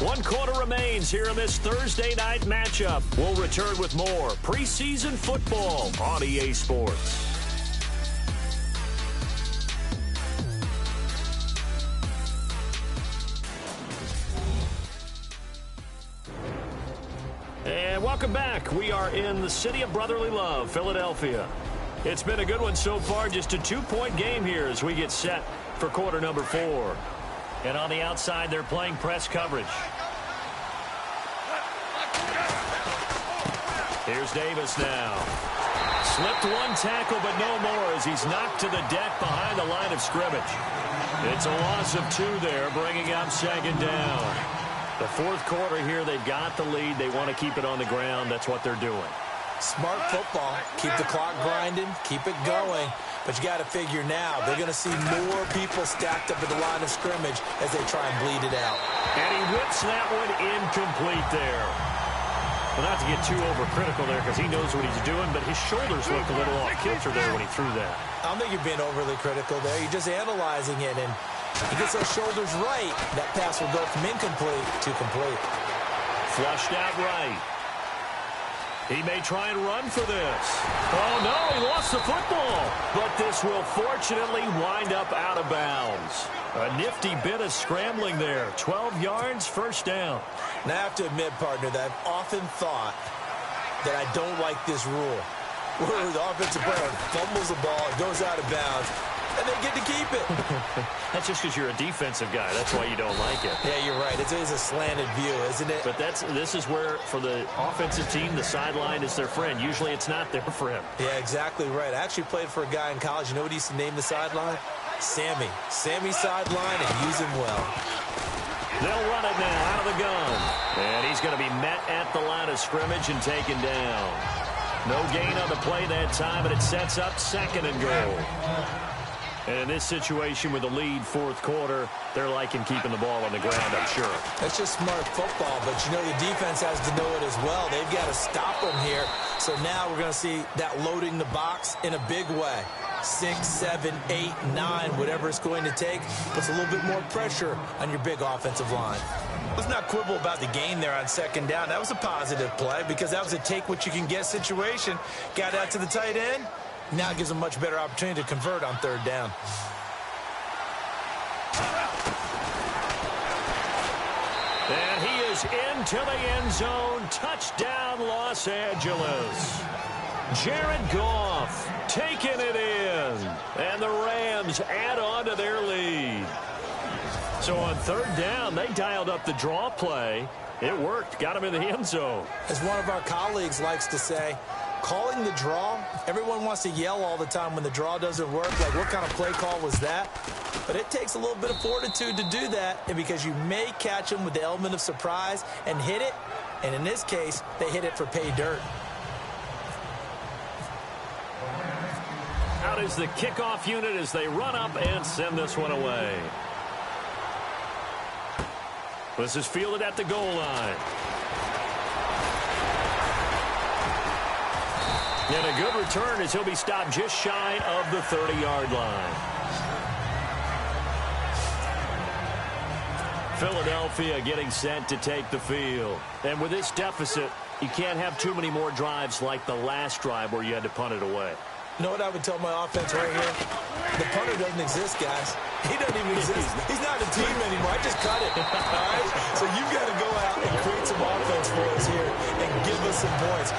One quarter remains here in this Thursday night matchup. We'll return with more preseason football on EA Sports. And welcome back. We are in the city of brotherly love, Philadelphia. It's been a good one so far, just a 2-point game here as we get set for quarter number 4. And on the outside, they're playing press coverage. Here's Davis now. Slipped 1 tackle, but no more as he's knocked to the deck behind the line of scrimmage. It's a loss of 2 there, bringing up 2nd down. The 4th quarter here, they've got the lead. They want to keep it on the ground. That's what they're doing. Smart football. Keep the clock grinding. Keep it going. But you got to figure now, they're going to see more people stacked up at the line of scrimmage as they try and bleed it out. And he whips that one incomplete there. Well, not to get too overcritical there because he knows what he's doing, but his shoulders looked a little off kilter there when he threw that. I don't think you're being overly critical there. You're just analyzing it, and he gets those shoulders right. That pass will go from incomplete to complete. Flushed out right. He may try and run for this. Oh, no, he lost the football. But this will fortunately wind up out of bounds. A nifty bit of scrambling there. 12 yards, first down. Now, I have to admit, partner, that I've often thought that I don't like this rule, where the offensive player fumbles the ball, it goes out of bounds, and they get to keep it. That's just because you're a defensive guy. That's why you don't like it. Yeah, you're right. It is a slanted view, isn't it? But this is where, for the offensive team, the sideline is their friend. Usually it's not there for him. Yeah, exactly right. I actually played for a guy in college. You know what he used to name the sideline? Sammy. Sammy sideline, and use him well. They'll run it now out of the gun. And he's going to be met at the line of scrimmage and taken down. No gain on the play that time, and it sets up second and goal. And in this situation with the lead fourth quarter, they're liking keeping the ball on the ground, I'm sure. That's just smart football, but you know the defense has to know it as well. They've got to stop them here. So now we're going to see that loading the box in a big way. 6, 7, 8, 9, whatever it's going to take, puts a little bit more pressure on your big offensive line. Let's not quibble about the gain there on second down. That was a positive play because that was a take-what-you-can-get situation. Got out to the tight end. Now it gives them a much better opportunity to convert on third down. And he is into the end zone. Touchdown, Los Angeles. Jared Goff taking it in. And the Rams add on to their lead. So on third down, they dialed up the draw play. It worked. Got him in the end zone. As one of our colleagues likes to say, calling the draw, everyone wants to yell all the time when the draw doesn't work. Like, what kind of play call was that? But it takes a little bit of fortitude to do that, and because you may catch them with the element of surprise and hit it. And in this case, they hit it for pay dirt. Out is the kickoff unit as they run up and send this one away. This is fielded at the goal line. And a good return as he'll be stopped just shy of the 30-yard line. Philadelphia getting set to take the field. And with this deficit, you can't have too many more drives like the last drive where you had to punt it away. You know what I would tell my offense right here? The punter doesn't exist, guys. He doesn't even exist. He's not a team anymore. I just cut it. All right? So you've got to go out and create some offense for us here and give us some points.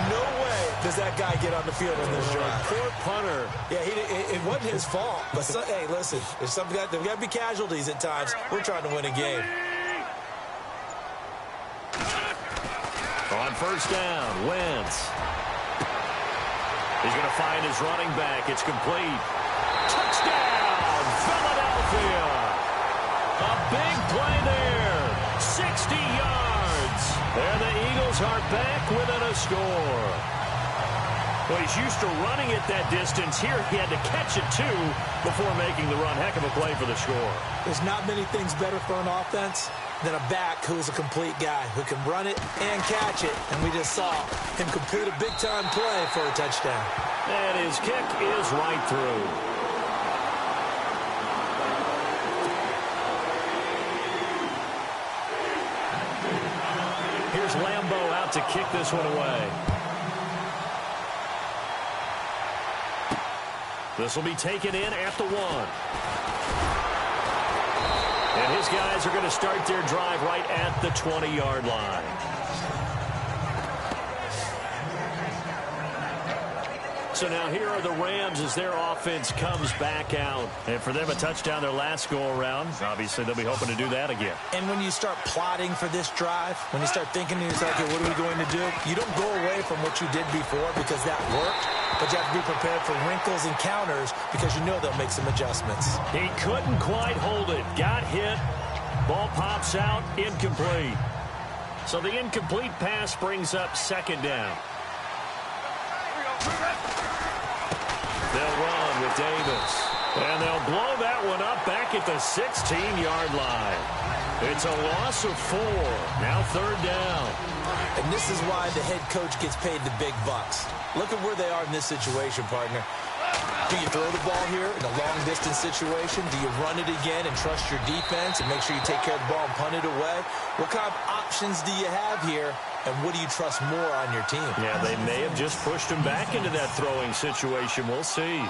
No way does that guy get on the field in this drive. Poor punter. Yeah, it wasn't his fault. But, hey, listen, there's got to be casualties at times. We're trying to win a game. On first down, Wentz. He's going to find his running back. It's complete. Touchdown, Philadelphia. A big play there. 60 yards. And the Eagles are back within a score. Well, he's used to running it that distance. Here he had to catch it, too, before making the run. Heck of a play for the score. There's not many things better for an offense than a back who is a complete guy who can run it and catch it. And we just saw him complete a big-time play for a touchdown. And his kick is right through. Here's Lambeau out to kick this one away. This will be taken in at the 1. And his guys are going to start their drive right at the 20-yard line. So now here are the Rams as their offense comes back out. And for them, a touchdown their last go-around. Obviously, they'll be hoping to do that again. And when you start plotting for this drive, when you start thinking to yourself, okay, what are we going to do? You don't go away from what you did before because that worked. But you have to be prepared for wrinkles and counters because you know they'll make some adjustments. He couldn't quite hold it. Got hit. Ball pops out. Incomplete. So the incomplete pass brings up second down. They'll run with Davis. And they'll blow that one up back at the 16-yard line. It's a loss of 4. Now third down. And this is why the head coach gets paid the big bucks. Look at where they are in this situation, partner. Do you throw the ball here in a long-distance situation? Do you run it again and trust your defense and make sure you take care of the ball and punt it away? What kind of options do you have here, and what do you trust more on your team? Yeah, they may have just pushed him back into that throwing situation. We'll see.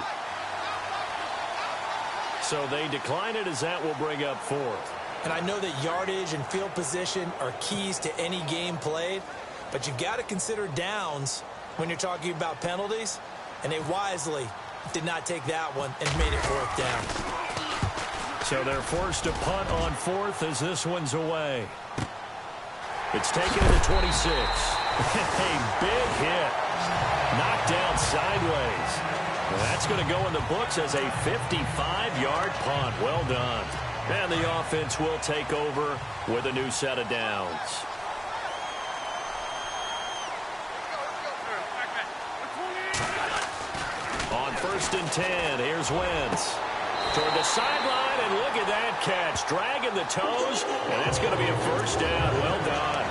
So they decline it as that will bring up fourth. And I know that yardage and field position are keys to any game played, but you've got to consider downs when you're talking about penalties, and they wisely did not take that one and made it fourth down. So they're forced to punt on fourth as this one's away. It's taken to the 26. A big hit. Knocked down sideways. And that's going to go in the books as a 55-yard punt. Well done. And the offense will take over with a new set of downs. On 1st and 10, here's Wentz. Toward the sideline, and look at that catch. Dragging the toes, and that's going to be a first down. Well done.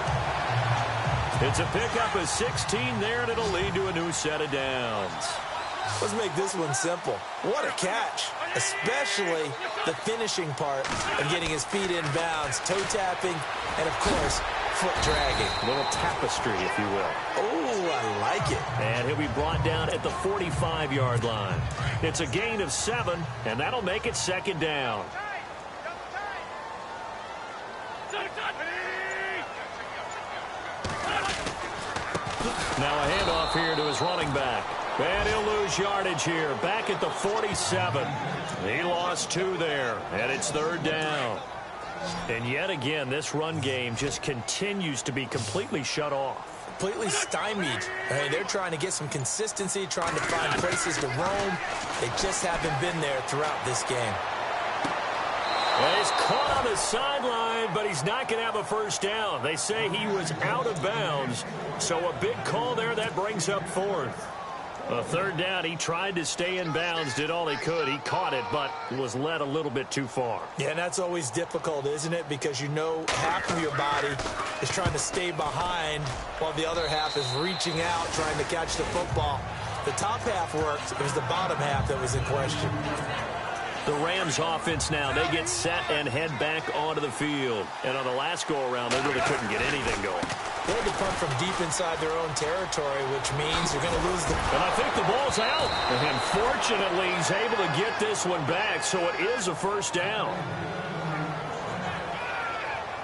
It's a pickup of 16 there, and it'll lead to a new set of downs. Let's make this one simple. What a catch, especially the finishing part of getting his feet in bounds, toe tapping, and, of course, foot dragging. A little tapestry, if you will. Oh, I like it. And he'll be brought down at the 45-yard line. It's a gain of 7, and that'll make it second down. Now a handoff here to his running back. And he'll lose yardage here, back at the 47. He lost 2 there, and it's third down. And yet again, this run game just continues to be completely shut off. Completely stymied. I mean, they're trying to get some consistency, trying to find places to roam. They just haven't been there throughout this game. Well, he's caught on the sideline, but he's not going to have a first down. They say he was out of bounds, so a big call there that brings up fourth. A third down, he tried to stay in bounds, did all he could. He caught it, but was led a little bit too far. Yeah, and that's always difficult, isn't it? Because you know half of your body is trying to stay behind while the other half is reaching out, trying to catch the football. The top half worked. It was the bottom half that was in question. The Rams offense now, they get set and head back onto the field. And on the last go-around, they really couldn't get anything going. They had to punt from deep inside their own territory, which means you're going to lose the... And I think the ball's out. And fortunately, he's able to get this one back, so it is a first down.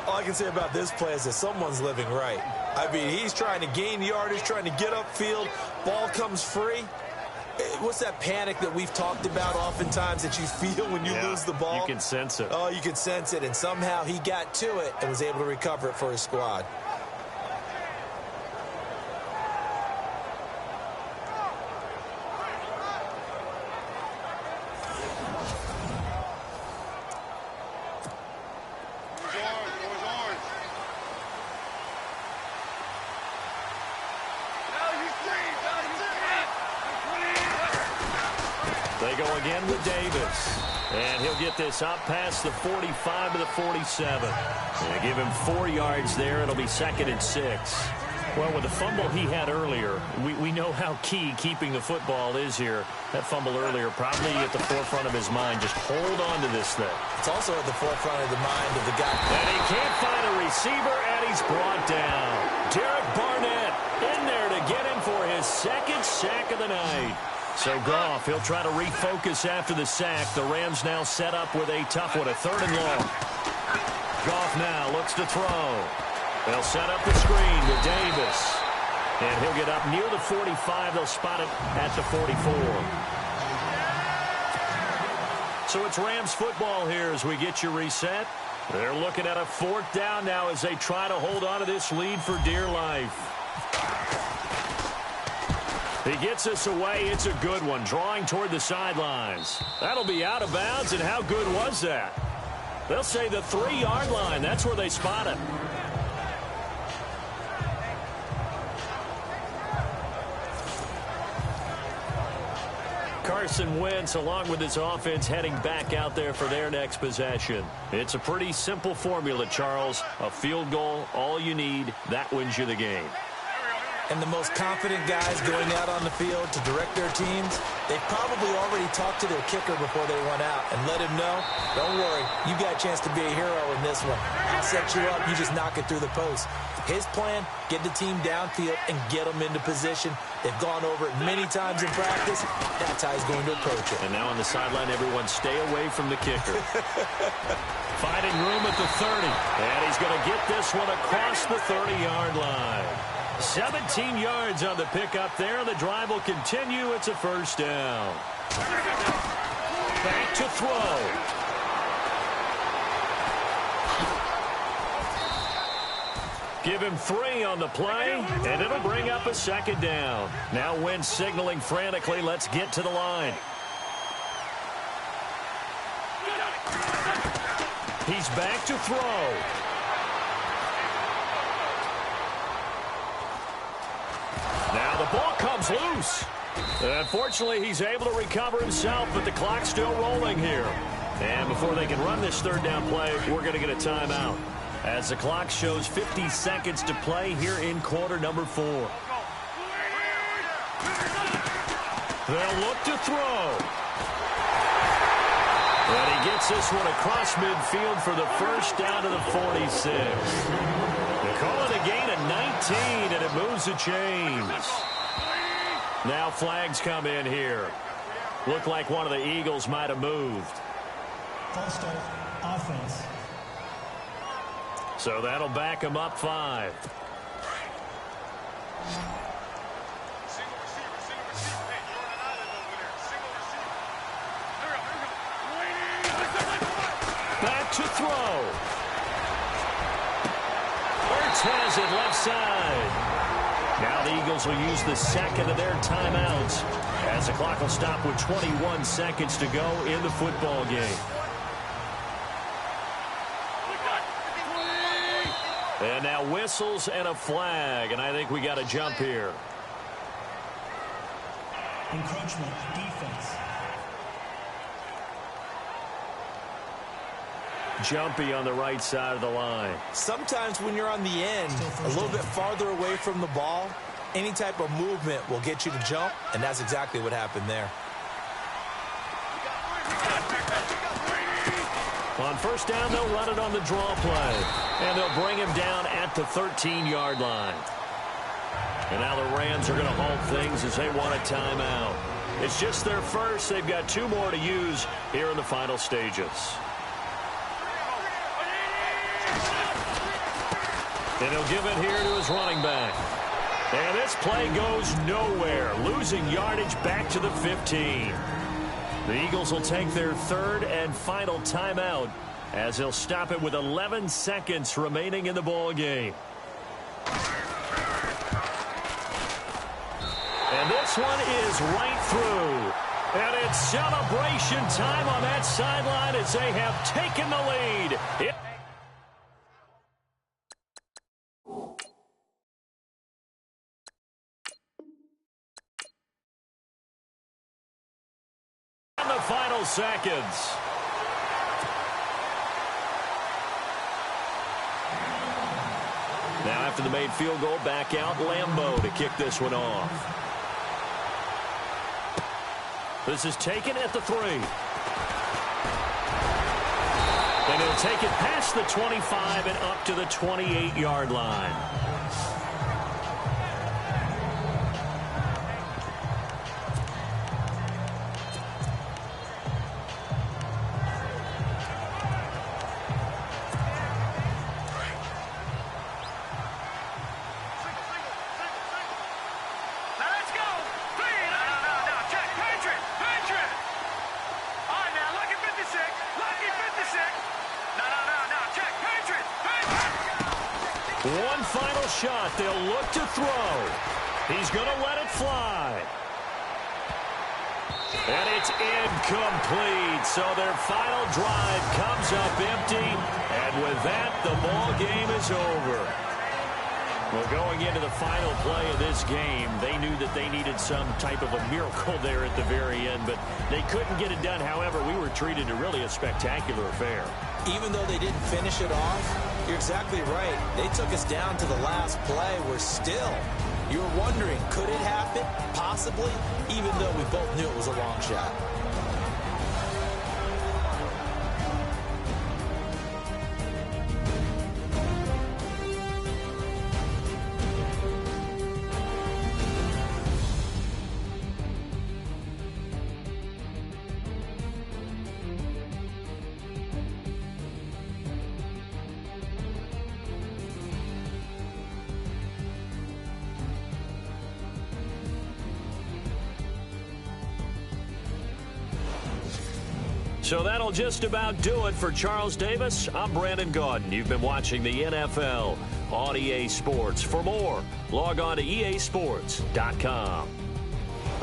All I can say about this play is that someone's living right. I mean, he's trying to gain yardage, trying to get upfield. Ball comes free. What's that panic that we've talked about oftentimes that you feel when you lose the ball? You can sense it. Oh, you can sense it. And somehow he got to it and was able to recover it for his squad. They go again with Davis. And he'll get this up past the 45 to the 47. They give him 4 yards there. It'll be 2nd and 6. Well, with the fumble he had earlier, we know how key keeping the football is here. That fumble earlier probably at the forefront of his mind. Just hold on to this thing. It's also at the forefront of the mind of the guy. And he can't find a receiver, and he's brought down. Derek Barnett in there to get him for his 2nd sack of the night. So Goff, he'll try to refocus after the sack. The Rams now set up with a tough one, a 3rd and long. Goff now looks to throw. They'll set up the screen with Davis. And he'll get up near the 45. They'll spot it at the 44. So it's Rams football here as we get you reset. They're looking at a 4th down now as they try to hold on to this lead for dear life. He gets us away. It's a good one, drawing toward the sidelines. That'll be out of bounds, and how good was that? They'll say the 3-yard line. That's where they spot it. Carson Wentz, along with his offense, heading back out there for their next possession. It's a pretty simple formula, Charles. A field goal, all you need. That wins you the game. And the most confident guys going out on the field to direct their teams, they've probably already talked to their kicker before they went out and let him know, don't worry, you got a chance to be a hero in this one. I'll set you up, you just knock it through the post. His plan, get the team downfield and get them into position. They've gone over it many times in practice. That's how he's going to approach it. And now on the sideline, everyone stay away from the kicker. Finding room at the 30. And he's going to get this one across the 30-yard line. 17 yards on the pickup there. The drive will continue. It's a first down. Back to throw. Give him 3 on the play, and it'll bring up a second down. Now Wentz signaling frantically, let's get to the line. He's back to throw. Now the ball comes loose. Unfortunately, he's able to recover himself, but the clock's still rolling here. And before they can run this third down play, we're going to get a timeout, as the clock shows 50 seconds to play here in quarter number 4. They'll look to throw. And he gets this one across midfield for the first down to the 46. They call it a gain of 19, and it moves the chains. Now flags come in here. Looked like one of the Eagles might have moved. False start, offense. So that'll back him up 5. Back to throw. Ertz has it left side. Now the Eagles will use the second of their timeouts, as the clock will stop with 21 seconds to go in the football game. And now whistles and a flag, and I think we got a jump here. Encroachment, defense. Jumpy on the right side of the line. Sometimes when you're on the end, a little bit farther away from the ball, any type of movement will get you to jump, and that's exactly what happened there. On first down, they'll run it on the draw play, and they'll bring him down at the 13-yard line. And now the Rams are going to halt things as they want a timeout. It's just their first. They've got 2 more to use here in the final stages. And he'll give it here to his running back. And this play goes nowhere, losing yardage back to the 15. The Eagles will take their third and final timeout, as they'll stop it with 11 seconds remaining in the ball game. And this one is right through. And it's celebration time on that sideline as they have taken the lead. The final seconds. Now after the made field goal, back out Lambeau to kick this one off. This is taken at the 3. And he'll take it past the 25 and up to the 28-yard line. One final shot. They'll look to throw. He's going to let it fly. And it's incomplete. So their final drive comes up empty. And with that, the ball game is over. Well, going into the final play of this game, they knew that they needed some type of a miracle there at the very end, but they couldn't get it done. However, we were treated to really a spectacular affair. Even though they didn't finish it off, you're exactly right. They took us down to the last play. We're still You were wondering, could it happen? Possibly, even though we both knew it was a long shot. So that'll just about do it for Charles Davis. I'm Brandon Gaudin. You've been watching the NFL on EA Sports. For more, log on to easports.com.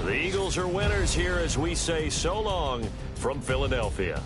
The Eagles are winners here as we say so long from Philadelphia.